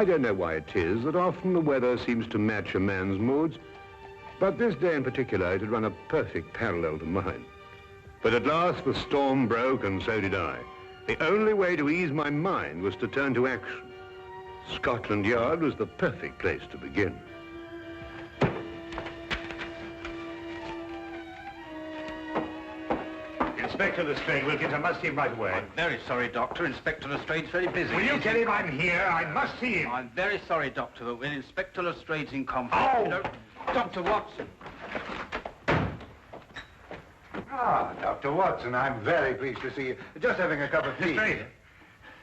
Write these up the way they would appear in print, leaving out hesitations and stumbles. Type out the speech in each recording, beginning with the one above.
I don't know why it is that often the weather seems to match a man's moods, but this day in particular it had run a perfect parallel to mine. But at last the storm broke, and so did I. The only way to ease my mind was to turn to action. Scotland Yard was the perfect place to begin. Inspector Lestrade, Wilkins, I must see him right away. I'm very sorry, Doctor. Inspector Lestrade's very busy. Will you tell him I'm here? I must see him. I'm very sorry, Doctor, but when Inspector Lestrade's in conference... Oh! You know, Dr. Watson. Ah, Dr. Watson, I'm very pleased to see you. Just having a cup of tea. Lestrade,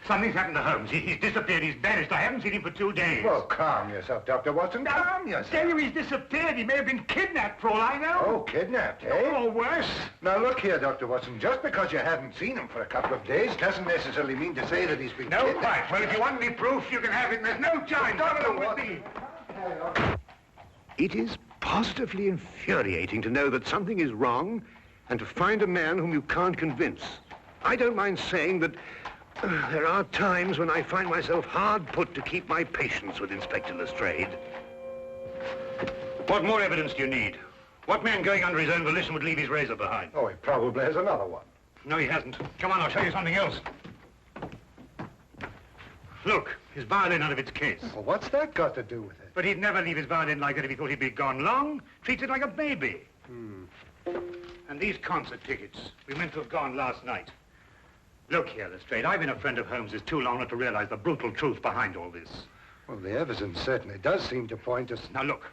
something's happened to Holmes. He's disappeared. He's vanished. I haven't seen him for 2 days. Well, calm yourself, Dr. Watson. Calm yourself. Tell you he's disappeared. He may have been kidnapped, for all I know. Oh, kidnapped, eh? Or worse. Now, look here, Dr. Watson. Just because you haven't seen him for a couple of days doesn't necessarily mean to say that he's been No, kidnapped. right. Well, if you want any proof, you can have it. There's no time. Dr. With Watson. me. It is positively infuriating to know that something is wrong and to find a man whom you can't convince. I don't mind saying that there are times when I find myself hard put to keep my patience with Inspector Lestrade. What more evidence do you need? What man going under his own volition would leave his razor behind? Oh, he probably has another one. No, he hasn't. Come on, I'll show you something else. Look, his violin out of its case. Well, what's that got to do with it? But he'd never leave his violin like that if he thought he'd be gone long. Treats it like a baby. And these concert tickets, we meant to have gone last night. Look here, Lestrade, I've been a friend of Holmes's too long not to realize the brutal truth behind all this. Well, the evidence certainly does seem to point us... Now look,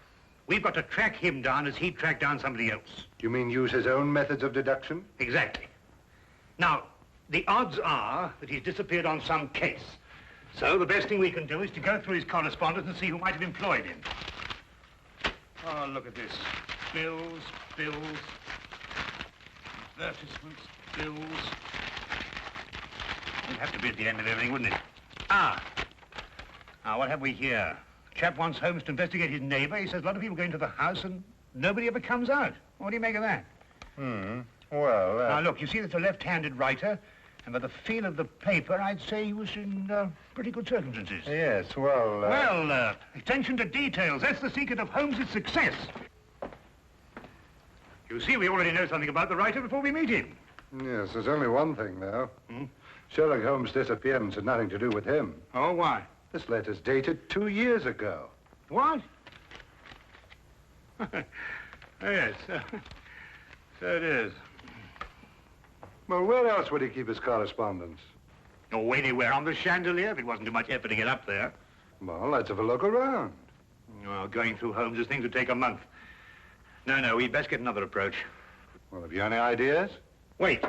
we've got to track him down as he tracked down somebody else. Do you mean use his own methods of deduction? Exactly. Now, the odds are that he's disappeared on some case. So the best thing we can do is to go through his correspondence and see who might have employed him. Oh, look at this. Bills, advertisements, bills. It'd have to be at the end of everything, wouldn't it? Now, what have we here? Chap wants Holmes to investigate his neighbor. He says a lot of people go into the house and nobody ever comes out. What do you make of that? Well, Now, look, you see that's a left-handed writer, and by the feel of the paper, I'd say he was in pretty good circumstances. Yes, well... Well, attention to details. That's the secret of Holmes' success. You see, we already know something about the writer before we meet him. Yes, there's only one thing, though. Sherlock Holmes' disappearance had nothing to do with him. Oh, why? This letter's dated 2 years ago. What? Yes, so it is. Well, where else would he keep his correspondence? Oh, anywhere on the chandelier, if it wasn't too much effort to get up there. Well, let's have a look around. Well, going through Holmes' things would take a month. No, we'd best get another approach. Well, have you any ideas? Wait.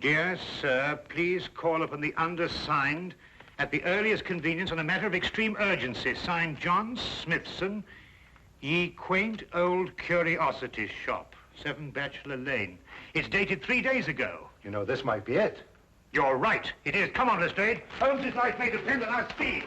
Dear sir, please call upon the undersigned at the earliest convenience on a matter of extreme urgency. Signed, John Smithson, Ye Quaint Old Curiosity Shop, 7 Bachelor Lane. It's dated 3 days ago. You know, this might be it. You're right. It is. Come on, Lestrade. Holmes' life may depend on our speed.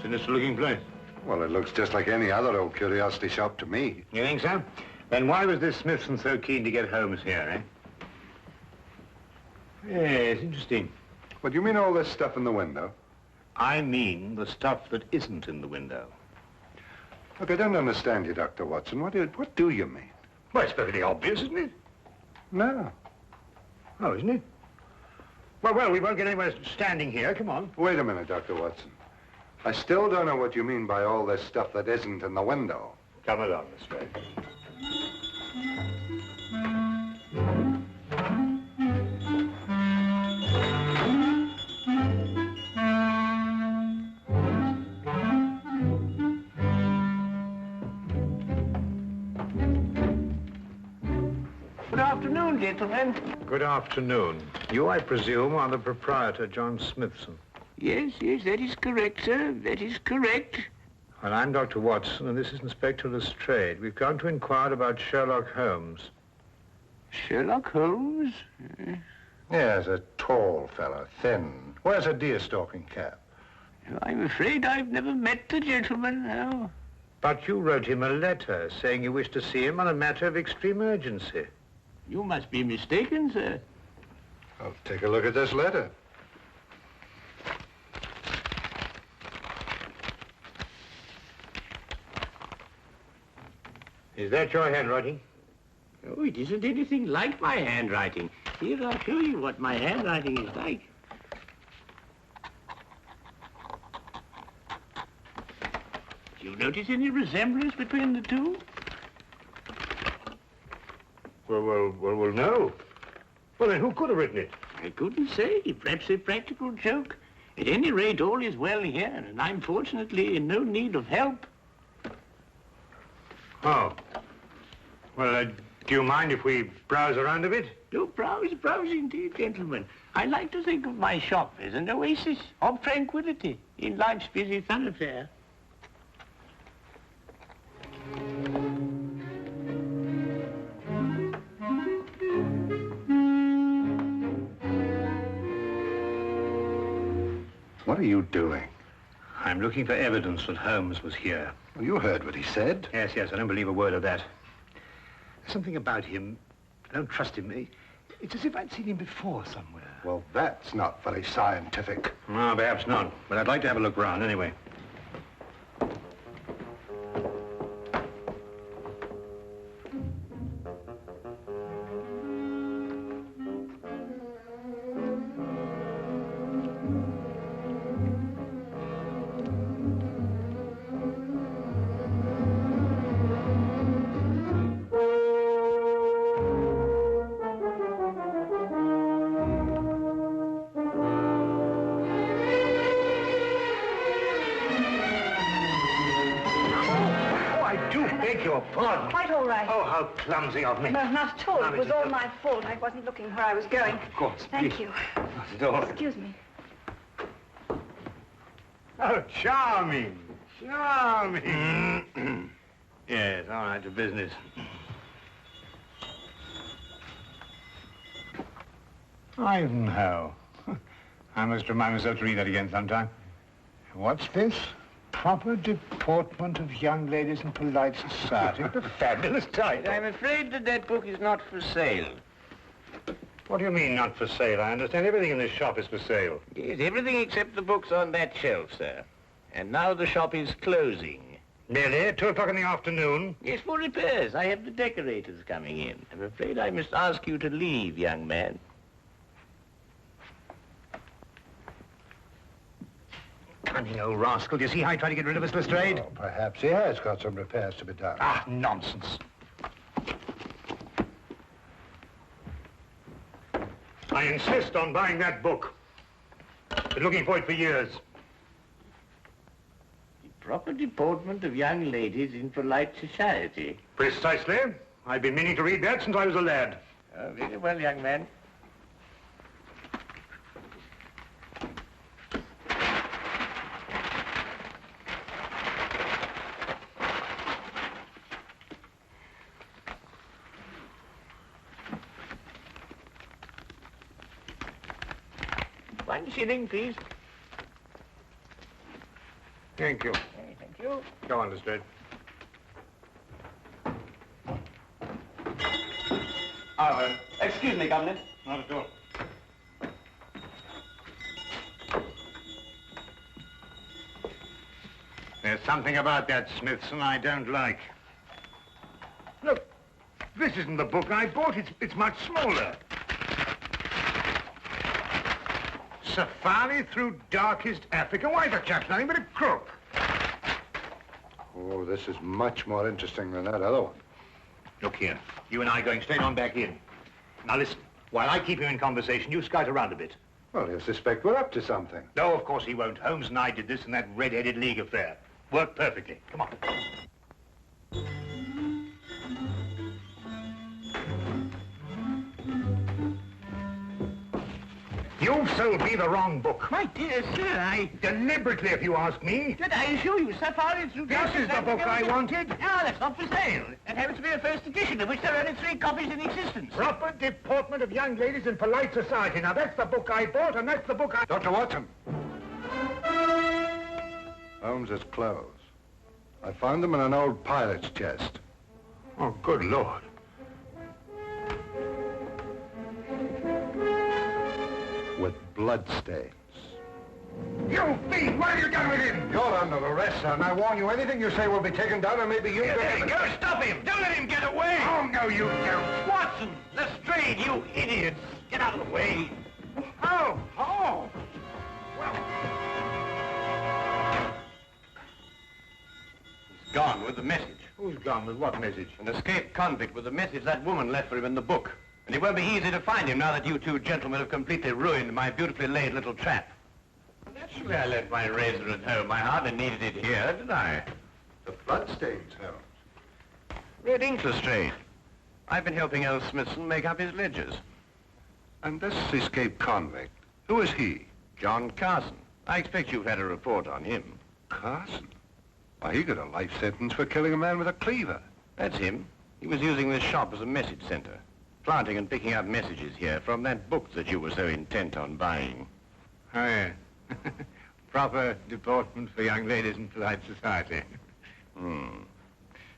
Sinister-looking place. Well, it looks just like any other old curiosity shop to me. You think so? Then why was this Smithson so keen to get Holmes here, eh? Yes, interesting. What do you mean all this stuff in the window? I mean the stuff that isn't in the window. Look, I don't understand you, Dr. Watson. What do you mean? Well, it's perfectly obvious, isn't it? No. Oh, isn't it? Well, we won't get anywhere standing here. Come on. Wait a minute, Dr. Watson. I still don't know what you mean by all this stuff that isn't in the window. Come along, Lestrade. Good afternoon, gentlemen. Good afternoon. You, I presume, are the proprietor, John Smithson. Yes, that is correct, sir. That is correct. Well, I'm Dr. Watson, and this is Inspector Lestrade. We've come to inquire about Sherlock Holmes. Sherlock Holmes? Yes, a tall fellow, thin. Wears a deer-stalking cap. I'm afraid I've never met the gentleman, no. But you wrote him a letter saying you wished to see him on a matter of extreme urgency. You must be mistaken, sir. I'll take a look at this letter. Is that your handwriting? Oh, it isn't anything like my handwriting. Here, I'll show you what my handwriting is like. Do you notice any resemblance between the two? Well, no. Well, then who could have written it? I couldn't say. Perhaps a practical joke. At any rate, all is well here, and I'm fortunately in no need of help. Oh. Well, do you mind if we browse around a bit? Do browse indeed, gentlemen. I like to think of my shop as an oasis of tranquility in life's busy thoroughfare. What are you doing? I'm looking for evidence that Holmes was here. Well, you heard what he said. Yes, I don't believe a word of that. There's something about him. I don't trust him. It's as if I'd seen him before somewhere. Well, that's not very scientific. No, perhaps not. But I'd like to have a look round anyway. Quite all right. Oh, how clumsy of me. No, not at all. It was all my fault. I wasn't looking where I was going. Of course, Thank please. you. Not at all. Excuse me. Oh, charming. Charming. Yes, all right, to business. Ivanhoe. I must remind myself to read that again sometime. What's this? Proper deportment of young ladies in polite society. What a fabulous title. I'm afraid that book is not for sale. What do you mean, not for sale? I understand everything in this shop is for sale. Yes, everything except the books on that shelf, sir. And now the shop is closing. Nearly 2 o'clock in the afternoon. Yes, for repairs. I have the decorators coming in. I'm afraid I must ask you to leave, young man. Cunning old rascal. Do you see how he tried to get rid of us, Lestrade? Oh, perhaps he has got some repairs to be done. Ah, nonsense. I insist on buying that book. Been looking for it for years. The proper deportment of young ladies in polite society. Precisely. I've been meaning to read that since I was a lad. Very well, young man. $1 please. Thank you. Thank you. Go on, Lestrade. Excuse me, Governor. Not at all. There's something about that Smithson I don't like. Look, this isn't the book I bought. It's much smaller. Safari through darkest Africa. Why, the chap's nothing but a crook. Oh, this is much more interesting than that other one. Look here. You and I are going straight on back in. Now listen. While I keep him in conversation, you scout around a bit. Well, he'll suspect we're up to something. No, of course he won't. Holmes and I did this in that red-headed league affair. Worked perfectly. Come on. You've sold me the wrong book. My dear sir, Deliberately, if you ask me. Did I assure you, Safari through... This is the book I wanted. No, that's not for sale. That happens to be a first edition, of which there are only 3 copies in existence. Proper deportment of young ladies in polite society. Now, that's the book I bought, and that's the book I... Dr. Watson. Holmes's clothes. I found them in an old pilot's chest. Oh, good Lord. With bloodstains. You thief! What have you done with him? You're under arrest, son. I warn you, anything you say will be taken down, and maybe you... There you go, stop him! Don't let him get away! Oh, no, you don't. Watson! Lestrade, you idiots! Get out of the way! Oh, oh! He's gone with the message. Who's gone with what message? An escaped convict with the message that woman left for him in the book. And it won't be easy to find him now that you two gentlemen have completely ruined my beautifully laid little trap. Naturally, I left my razor at home. I hardly needed it here, did I? The bloodstains, Holmes. Red ink, Lestrade. I've been helping old Smithson make up his ledgers. And this escaped convict, who is he? John Carson. I expect you've had a report on him. Carson? Why, he got a life sentence for killing a man with a cleaver. That's him. He was using this shop as a message center, planting and picking up messages here from that book that you were so intent on buying. Oh, yeah. Proper deportment for young ladies in polite society.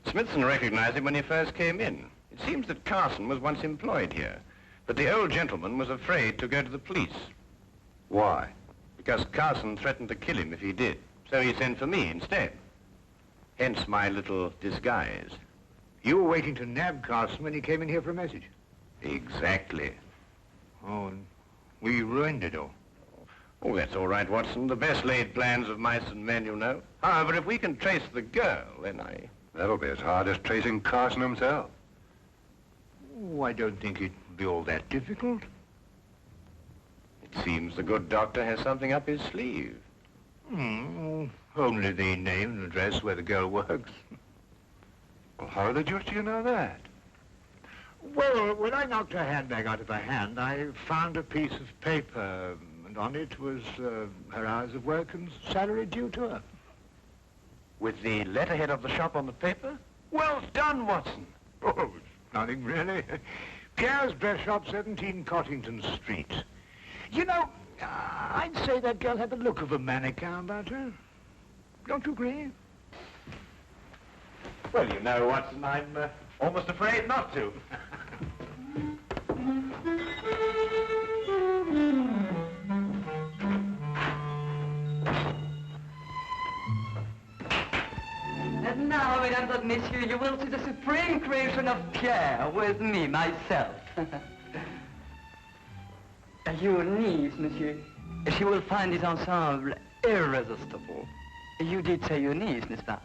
Smithson recognized him when he first came in. It seems that Carson was once employed here, but the old gentleman was afraid to go to the police. Why? Because Carson threatened to kill him if he did, so he sent for me instead. Hence my little disguise. You were waiting to nab Carson when he came in here for a message. Exactly. Oh, and we ruined it all. Oh, that's all right, Watson. The best laid plans of mice and men, you know. However, if we can trace the girl, then I... That'll be as hard as tracing Carson himself. Oh, I don't think it'd be all that difficult. It seems the good doctor has something up his sleeve. Only the name and address where the girl works. Well, how the deuce do you know that? Well, when I knocked her handbag out of her hand, I found a piece of paper, and on it was her hours of work and salary due to her. With the letterhead of the shop on the paper? Well done, Watson. Oh, nothing really. Pierre's dress shop, 17 Cottington Street. You know, I'd say that girl had the look of a mannequin about her. Don't you agree? Well, you know, Watson, I'm almost afraid not to. And now, mesdames and messieurs, you will see the supreme creation of Pierre with me, myself. Your niece, monsieur, she will find this ensemble irresistible. You did say your niece, n'est-ce pas?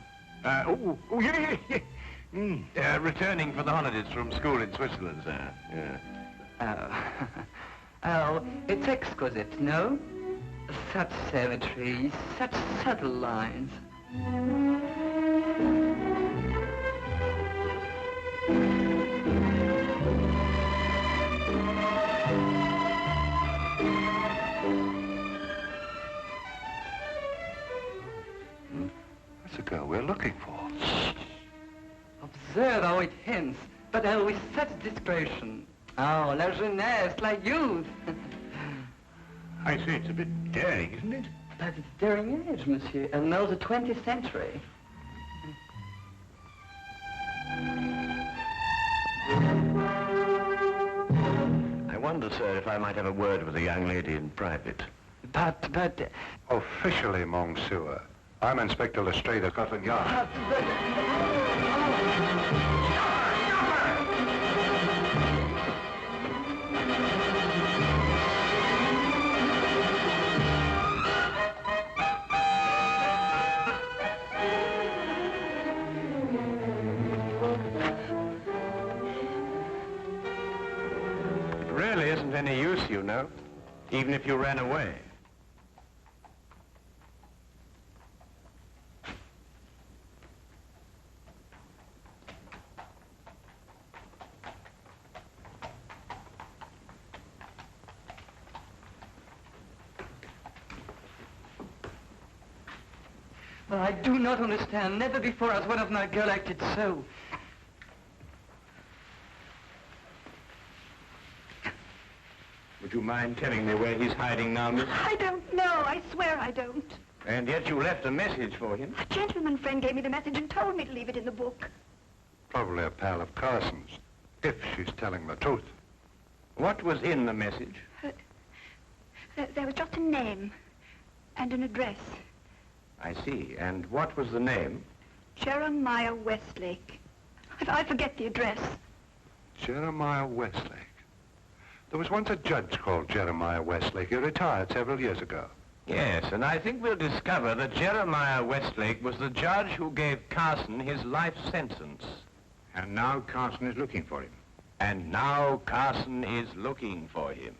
Yeah. Returning for the holidays from school in Switzerland, sir. Yeah. Oh, it's exquisite, no? Such symmetry, such subtle lines. That's the girl we're looking for. Observe how it hints, but with such discretion. Oh, la jeunesse, la youth. I say it's a bit daring, isn't it? But it's daring age, monsieur, and knows the 20th century. I wonder, sir, if I might have a word with the young lady in private. But... Officially, Monsieur, I'm Inspector Lestrade of Scotland Yard. It really isn't any use, you know, even if you ran away. Well, I do not understand. Never before has one of my girl acted so. Would you mind telling me where he's hiding now, miss? I don't know. I swear I don't. And yet you left a message for him. A gentleman friend gave me the message and told me to leave it in the book. Probably a pal of Carson's, if she's telling the truth. What was in the message? There was just a name and an address. I see. And what was the name? Jeremiah Westlake. I forget the address. Jeremiah Westlake. There was once a judge called Jeremiah Westlake. He retired several years ago. Yes, and I think we'll discover that Jeremiah Westlake was the judge who gave Carson his life sentence. And now Carson is looking for him. And now Carson is looking for him.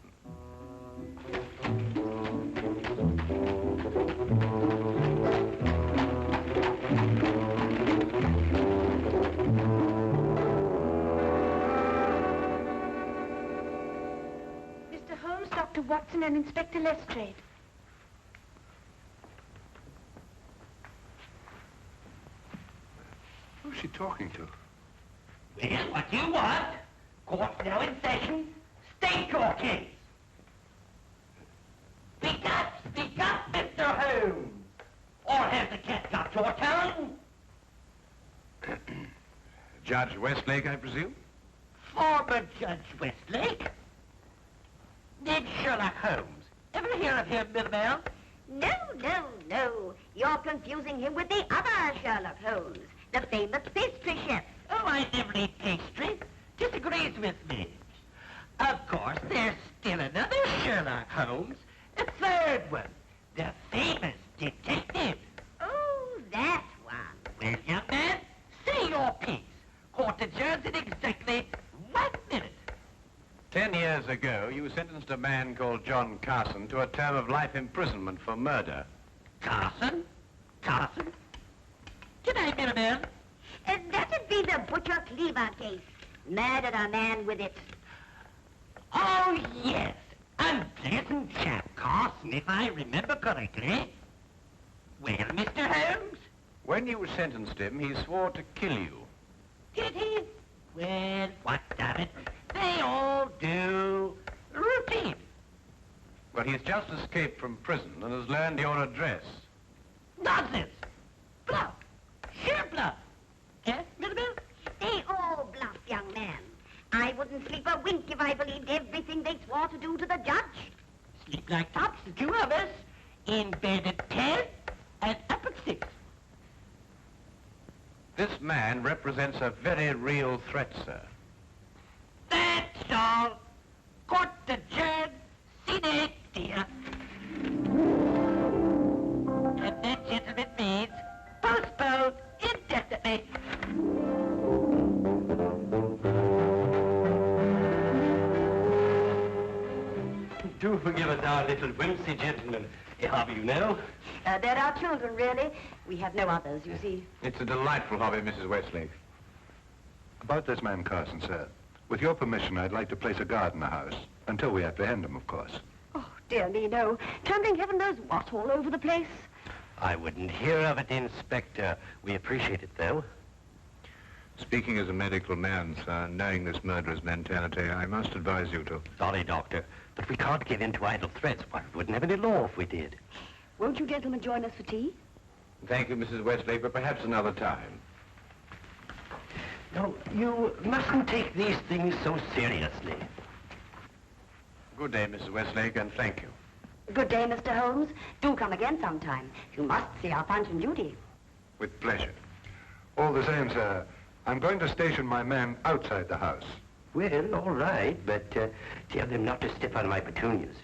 Mr. Holmes, Dr. Watson, and Inspector Lestrade. Who's she talking to? Well, what do you want? Court's now in session. State your case. Speak up, Mr. Holmes. Or has the cat got your tongue? Judge Westlake, I presume? Former Judge Westlake? Did Sherlock Holmes ever hear of him, Milinaire? No. You're confusing him with the other Sherlock Holmes, the famous pastry chef. Oh, I never eat pastry. Disagrees with me. Of course, there's still another Sherlock Holmes, a third one, the famous detective. Oh, that one. Well, young man, say your piece. Court adjourns in exactly 1 minute. 10 years ago, you sentenced a man called John Carson to a term of life imprisonment for murder. Carson? G'day, Milinaire. That'd be the Butcher Cleaver case. Murdered a man with it. Oh, yes. Unpleasant chap, Carson, if I remember correctly. Well, Mr. Holmes? When you sentenced him, he swore to kill you. Did he? Well, what of it? They all do. Routine. Well, he's just escaped from prison and has learned your address. Nonsense. Bluff. Sheer bluff. Eh, Milinaire? They all bluff, young man. I wouldn't sleep a wink if I believed everything they swore to do to the judge. Sleep like tops, the two of us. In bed at 10 and up at 6. This man represents a very real threat, sir. That's all. Court adjourned. Sine die. And that, gentlemen, means postponed indefinitely. Do forgive us our little whimsy, gentlemen. Hobby, you know. They're our children, really. We have no others, you see. It's a delightful hobby, Mrs. Westlake. About this man Carson, sir. With your permission, I'd like to place a guard in the house. Until we apprehend him, of course. Oh, dear me, no. Trembling heaven knows what all over the place. I wouldn't hear of it, Inspector. We appreciate it, though. Speaking as a medical man, sir, knowing this murderer's mentality, I must advise you to... Sorry, Doctor, but we can't give in to idle threats. Why, we wouldn't have any law if we did. Won't you gentlemen join us for tea? Thank you, Mrs. Westlake, but perhaps another time. No, you mustn't take these things so seriously. Good day, Mrs. Westlake, and thank you. Good day, Mr. Holmes. Do come again sometime. You must see our Punch and Judy. With pleasure. All the same, sir, I'm going to station my men outside the house. Well, all right, but tell them not to step on my petunias.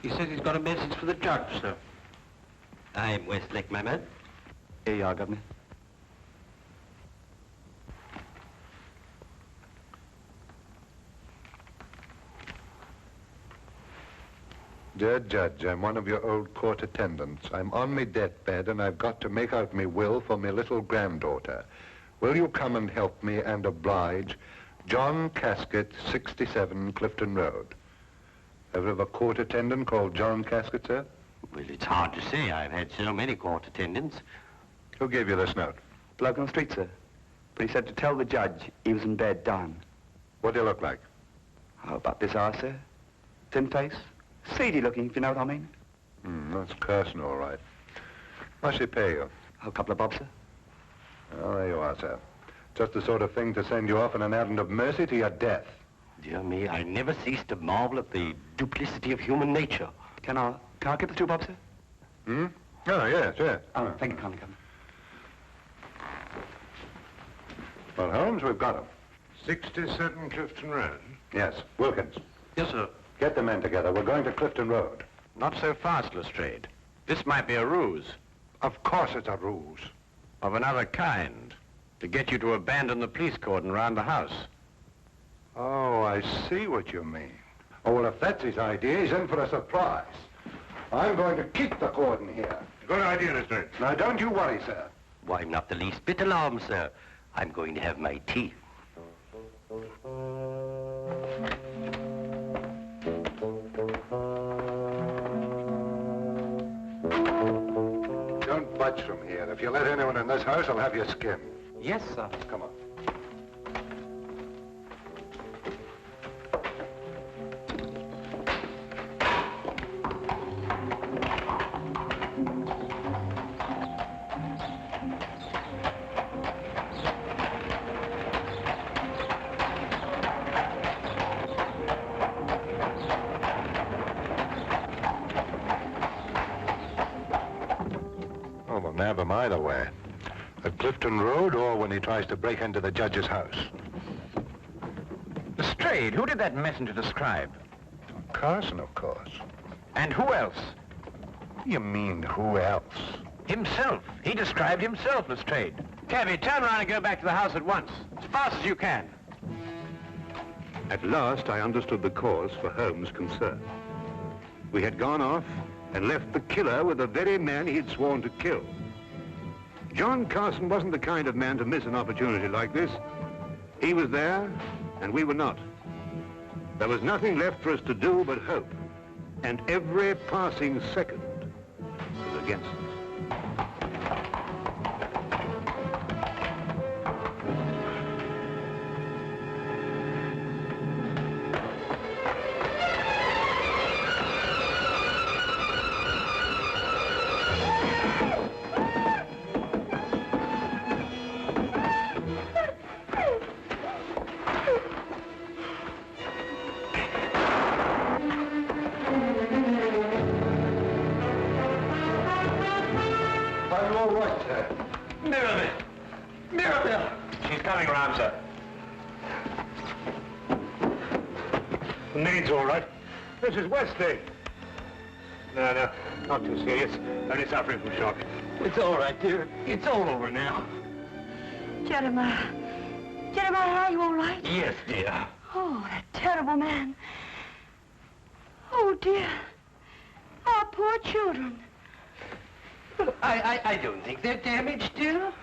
He says he's got a message for the judge, sir. I'm Westlake, my man. Here you are, Governor. Dear Judge, I'm one of your old court attendants. I'm on me deathbed and I've got to make out me will for me little granddaughter. Will you come and help me and oblige? John Casket, 67 Clifton Road. Ever have a court attendant called John Casket, sir? Well, it's hard to say. I've had so many court attendants. Who gave you this note? Bloke on the street, sir. But he said to tell the judge he was in bed dying. What do you look like? How about this eye, sir? Thin face, seedy looking, if you know what I mean. That's Carson, all right. What's he pay you? A couple of bob, sir. Oh, there you are, sir. Just the sort of thing to send you off on an errand of mercy to your death. Dear me, I never cease to marvel at the duplicity of human nature. Can I get the 2 bob, sir? Oh, yes, yes. Oh, thank you, kindly, come. Well, Holmes, we've got him. 67 Clifton Road. Yes, Wilkins. Yes, sir. Get the men together. We're going to Clifton Road. Not so fast, Lestrade. This might be a ruse. Of course it's a ruse. Of another kind. To get you to abandon the police cordon round the house. Oh, I see what you mean. Oh, well, if that's his idea, he's in for a surprise. I'm going to keep the cordon here. Good idea, Lestrade. Now, don't you worry, sir. Why, I'm not the least bit alarmed, sir. I'm going to have my tea. Don't budge from here. If you let anyone in this house, I'll have you skinned. Yes, sir. Come on. Oh, well, nab him either way. At Clifton Road or when he tries to break into the judge's house. Lestrade, who did that messenger describe? Carson, of course. And who else? You mean who else? Himself. He described himself, Lestrade. Cabby, turn around and go back to the house at once. As fast as you can. At last, I understood the cause for Holmes' concern. We had gone off and left the killer with the very man he'd sworn to kill. John Carson wasn't the kind of man to miss an opportunity like this. He was there, and we were not. There was nothing left for us to do but hope, and every passing second was against us. This is Wesley. No, not too serious. Only suffering from shock. It's all right, dear. It's all over now. Jeremiah. Jeremiah, are you all right? Yes, dear. Oh, that terrible man. Oh, dear. Our poor children. I don't think they're damaged, dear.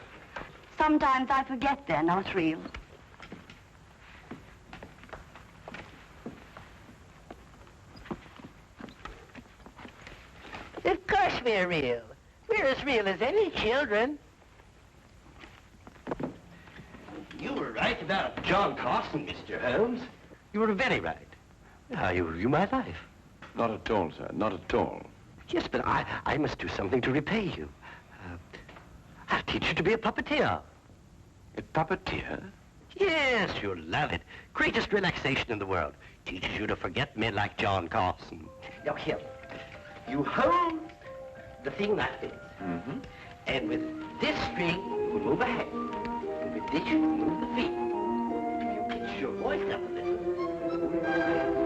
Sometimes I forget they're not real. Of course we're real. We're as real as any children. You were right about John Carson, Mr. Holmes. You were very right. Now, you ruined my life. Not at all, sir. Not at all. Yes, but I must do something to repay you. I'll teach you to be a puppeteer. A puppeteer? Yes, you'll love it. Greatest relaxation in the world. Teaches you to forget men like John Carson. Now, here. You hold the thing like this. Mm-hmm. And with this string, you move a hand. And with this, you move the feet. You pitch your voice up a little.